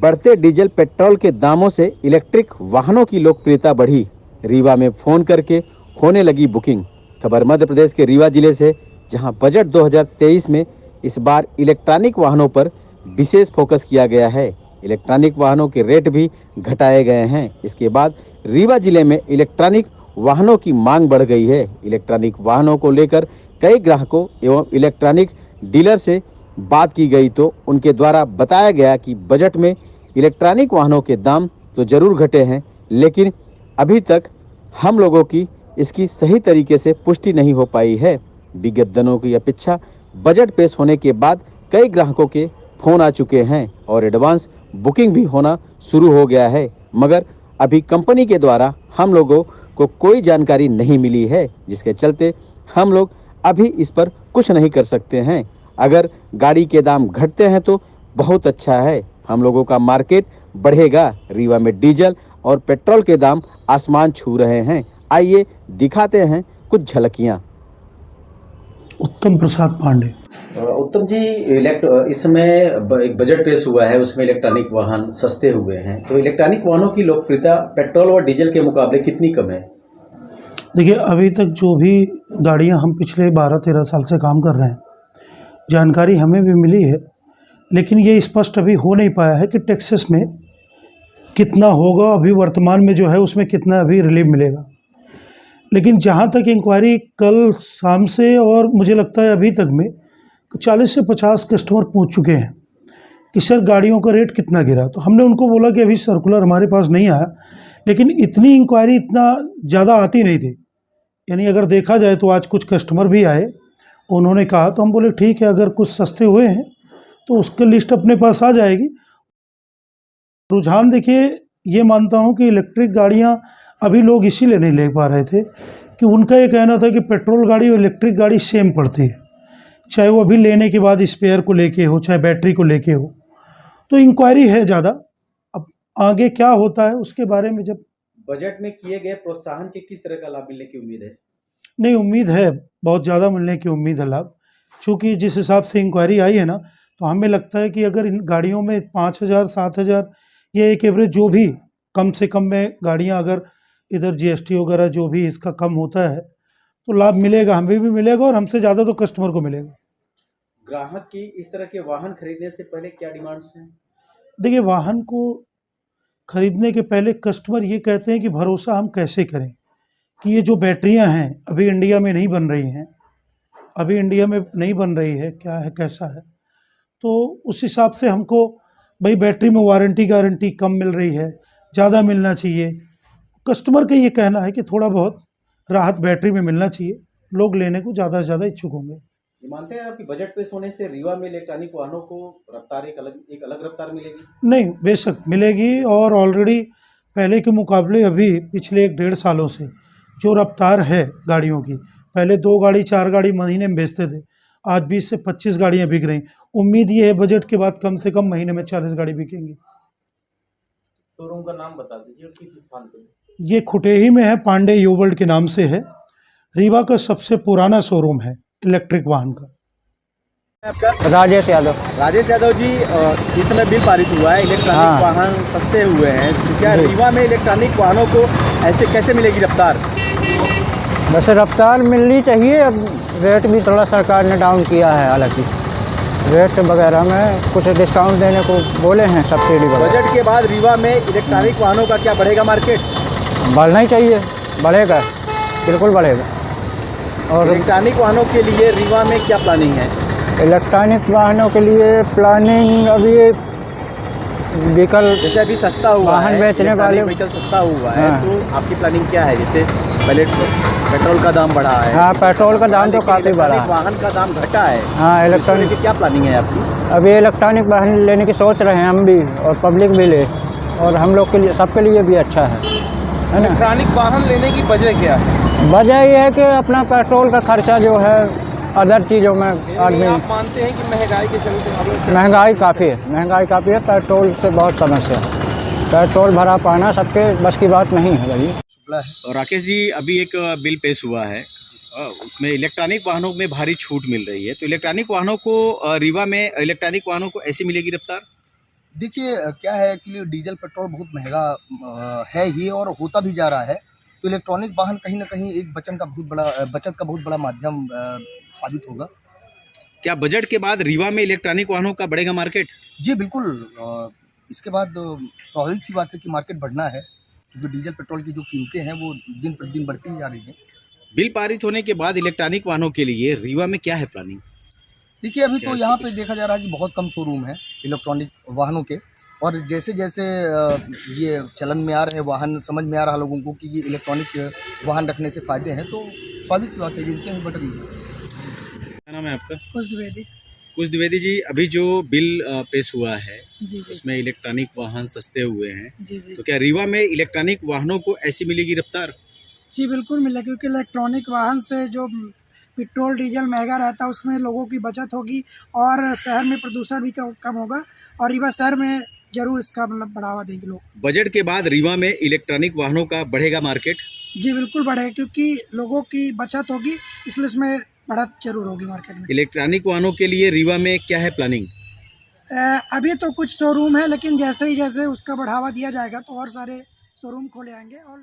बढ़ते diesel petrol के दामों से इलेक्ट्रिक वाहनों की लोकप्रियता बढ़ी। रीवा में फोन करके होने लगी बुकिंग। खबर मध्य प्रदेश के रीवा जिले से, जहां बजट 2023 में इस बार इलेक्ट्रॉनिक वाहनों पर विशेष फोकस किया गया है। इलेक्ट्रॉनिक वाहनों के रेट भी घटाए गए हैं। इसके बाद रीवा जिले में इलेक्ट्रॉनिक वाहनों की मांग बढ़ गई है। इलेक्ट्रॉनिक वाहनों को लेकर कई ग्राहकों एवं इलेक्ट्रॉनिक डीलर से बात की गई तो उनके द्वारा बताया गया कि बजट में इलेक्ट्रॉनिक वाहनों के दाम तो जरूर घटे हैं, लेकिन अभी तक हम लोगों की इसकी सही तरीके से पुष्टि नहीं हो पाई है। विगत दिनों की अपेक्षा बजट पेश होने के बाद कई ग्राहकों के फोन आ चुके हैं और एडवांस बुकिंग भी होना शुरू हो गया है, मगर अभी कंपनी के द्वारा हम लोगों को कोई जानकारी नहीं मिली है, जिसके चलते हम लोग अभी इस पर कुछ नहीं कर सकते हैं। अगर गाड़ी के दाम घटते हैं तो बहुत अच्छा है, हम लोगों का मार्केट बढ़ेगा। रीवा में डीजल और पेट्रोल के दाम आसमान छू रहे हैं। आइए दिखाते हैं कुछ झलकियां। उत्तम प्रसाद पांडे। उत्तम जी, इस समय एक बजट पेश हुआ है, उसमें इलेक्ट्रॉनिक वाहन सस्ते हुए हैं, तो इलेक्ट्रॉनिक वाहनों की लोकप्रियता पेट्रोल और डीजल के मुकाबले कितनी कम है? देखिए, अभी तक जो भी गाड़ियां हम पिछले 12-13 साल से काम कर रहे हैं, जानकारी हमें भी मिली है, लेकिन ये स्पष्ट अभी हो नहीं पाया है कि टैक्सेस में कितना होगा, अभी वर्तमान में जो है उसमें कितना अभी रिलीफ मिलेगा। लेकिन जहाँ तक इंक्वायरी कल शाम से और मुझे लगता है अभी तक में 40 से 50 कस्टमर पहुँच चुके हैं कि सर गाड़ियों का रेट कितना गिरा। तो हमने उनको बोला कि अभी सर्कुलर हमारे पास नहीं आया, लेकिन इतनी इंक्वायरी इतना ज़्यादा आती नहीं थी। यानी अगर देखा जाए तो आज कुछ कस्टमर भी आए, उन्होंने कहा तो हम बोले ठीक है, अगर कुछ सस्ते हुए हैं तो उसकी लिस्ट अपने पास आ जाएगी। रुझान देखिए, ये मानता हूँ कि इलेक्ट्रिक गाड़ियाँ अभी लोग इसीलिए नहीं ले पा रहे थे कि उनका ये कहना था कि पेट्रोल गाड़ी और इलेक्ट्रिक गाड़ी सेम पड़ती है, चाहे वो अभी लेने के बाद स्पेयर को लेके हो, चाहे बैटरी को लेके हो। तो इंक्वायरी है ज़्यादा। अब आगे क्या होता है उसके बारे में, जब बजट में किए गए प्रोत्साहन के किस तरह का लाभ मिलने की उम्मीद है? नहीं, उम्मीद है बहुत ज़्यादा मिलने की उम्मीद है लाभ, क्योंकि जिस हिसाब से इंक्वायरी आई है ना, तो हमें लगता है कि अगर इन गाड़ियों में 5,000 7,000 ये एक एवरेज जो भी कम से कम में गाड़ियां, अगर इधर जीएसटी वगैरह जो भी इसका कम होता है तो लाभ मिलेगा, हमें भी मिलेगा और हमसे ज़्यादा तो कस्टमर को मिलेगा। ग्राहक की इस तरह के वाहन खरीदने से पहले क्या डिमांड्स हैं? देखिए, वाहन को खरीदने के पहले कस्टमर ये कहते हैं कि भरोसा हम कैसे करें कि ये जो बैटरियां हैं अभी इंडिया में नहीं बन रही हैं, अभी इंडिया में नहीं बन रही है, क्या है कैसा है। तो उस हिसाब से हमको भाई बैटरी में वारंटी गारंटी कम मिल रही है, ज़्यादा मिलना चाहिए। कस्टमर का ये कहना है कि थोड़ा बहुत राहत बैटरी में मिलना चाहिए, लोग लेने को ज़्यादा से ज़्यादा इच्छुक होंगे। ये मानते हैं आप कि बजट पेश होने से रीवा में इलेक्ट्रॉनिक वाहनों को रफ्तार एक अलग रफ्तार मिलेगी? नहीं, बेशक मिलेगी, और ऑलरेडी पहले के मुकाबले अभी पिछले 1-1.5 सालों से जो रफ्तार है गाड़ियों की, पहले 2 गाड़ी 4 गाड़ी महीने में बेचते थे, आज 20 से 25 गाड़ियाँ बिक रही। उम्मीद ये है बजट के बाद कम से कम महीने में 40 गाड़ी बिकेंगी। शोरूम का नाम बता दीजिए, किस स्थान पर? ये खुटेही में है, पांडे योवर्ल्ड के नाम से है। रीवा का सबसे पुराना शोरूम है इलेक्ट्रिक वाहन का। राजेश यादव। राजेश यादव जी, इस समय बिल पारित हुआ है, इलेक्ट्रॉनिक वाहन सस्ते हुए हैं, तो क्या रीवा में इलेक्ट्रॉनिक वाहनों को ऐसे कैसे मिलेगी रफ्तार? वैसे रफ्तार मिलनी चाहिए, अब रेट भी थोड़ा सरकार ने डाउन किया है, हालांकि रेट वगैरह में कुछ डिस्काउंट देने को बोले हैं, सब्सिडी वगैरह। बजट के बाद रीवा में इलेक्ट्रॉनिक वाहनों का क्या बढ़ेगा मार्केट? बढ़ना ही चाहिए, बढ़ेगा, बिल्कुल बढ़ेगा। और इलेक्ट्रॉनिक वाहनों के लिए रीवा में क्या प्लानिंग है? इलेक्ट्रॉनिक वाहनों के लिए प्लानिंग अभी व्हीकल, जैसे अभी सस्ता हुआ वाहन है, बेचने वाले व्हीकल सस्ता हुआ है, हाँ। तो आपकी प्लानिंग क्या है? जैसे पहले पेट्रोल का दाम बढ़ा है, हाँ, पेट्रोल का दाम तो काफ़ी बढ़ा है, वाहन का दाम घटा है, हाँ, इलेक्ट्रॉनिक की क्या प्लानिंग है आपकी? अभी इलेक्ट्रॉनिक वाहन लेने की सोच रहे हैं हम भी, और पब्लिक भी ले, और हम लोग के लिए, सबके लिए भी अच्छा है ना। इलेक्ट्रॉनिक वाहन लेने की वजह क्या है? वजह यह है कि अपना पेट्रोल का खर्चा जो है अदर चीज़ों में आदमी, आप मानते हैं कि महंगाई के चलते? महंगाई काफ़ी है, पेट्रोल से बहुत समस्या है, पेट्रोल भरा पाना सबके बस की बात नहीं है भाई। और राकेश जी, अभी एक बिल पेश हुआ है, उसमें इलेक्ट्रॉनिक वाहनों में भारी छूट मिल रही है, तो इलेक्ट्रॉनिक वाहनों को रीवा में इलेक्ट्रॉनिक वाहनों को ऐसी मिलेगी रफ्तार? देखिए क्या है एक्चुअली डीजल पेट्रोल बहुत महंगा है ही और होता भी जा रहा है। तो इलेक्ट्रॉनिक वाहन कहीं ना कहीं एक बचत का बहुत बड़ा माध्यम साबित होगा। क्या बजट के बाद रीवा में इलेक्ट्रॉनिक वाहनों का बढ़ेगा मार्केट? जी बिल्कुल। इसके बाद स्वाभाविक सी बात है कि मार्केट बढ़ना है, क्योंकि डीजल पेट्रोल की जो कीमतें हैं वो दिन प्रतिदिन बढ़ती ही जा रही हैं। बिल पारित होने के बाद इलेक्ट्रॉनिक वाहनों के लिए रीवा में क्या है प्लानिंग? देखिए अभी तो यहाँ पे देखा जा रहा है कि बहुत कम शोरूम है इलेक्ट्रॉनिक वाहनों के, और जैसे जैसे ये चलन में आ रहे हैं वाहन, समझ में आ रहा है लोगों को कि ये इलेक्ट्रॉनिक वाहन रखने से फ़ायदे हैं, तो स्वाभाविक सी बात है एजेंसियाँ भी बढ़ रही है। क्या नाम है आपका? कुछ द्विवेदी। कुछ द्विवेदी जी, अभी जो बिल पेश हुआ है जी जी उसमें इलेक्ट्रॉनिक वाहन सस्ते हुए हैं, जी जी तो क्या रीवा में इलेक्ट्रॉनिक वाहनों को ऐसी मिलेगी रफ्तार? जी बिल्कुल मिले, क्योंकि इलेक्ट्रॉनिक वाहन से जो पेट्रोल डीजल महंगा रहता है उसमें लोगों की बचत होगी और शहर में प्रदूषण भी कम होगा, और रीवा शहर में जरूर इसका मतलब बढ़ावा देंगे लोग। बजट के बाद रीवा में इलेक्ट्रॉनिक वाहनों का बढ़ेगा मार्केट? जी बिल्कुल बढ़ेगा, क्योंकि लोगों की बचत होगी, इसलिए उसमें बढ़त जरूर होगी मार्केट में। इलेक्ट्रॉनिक वाहनों के लिए रीवा में क्या है प्लानिंग? अभी तो कुछ शोरूम है, लेकिन जैसे ही उसका बढ़ावा दिया जाएगा तो और सारे शोरूम खोले आएंगे और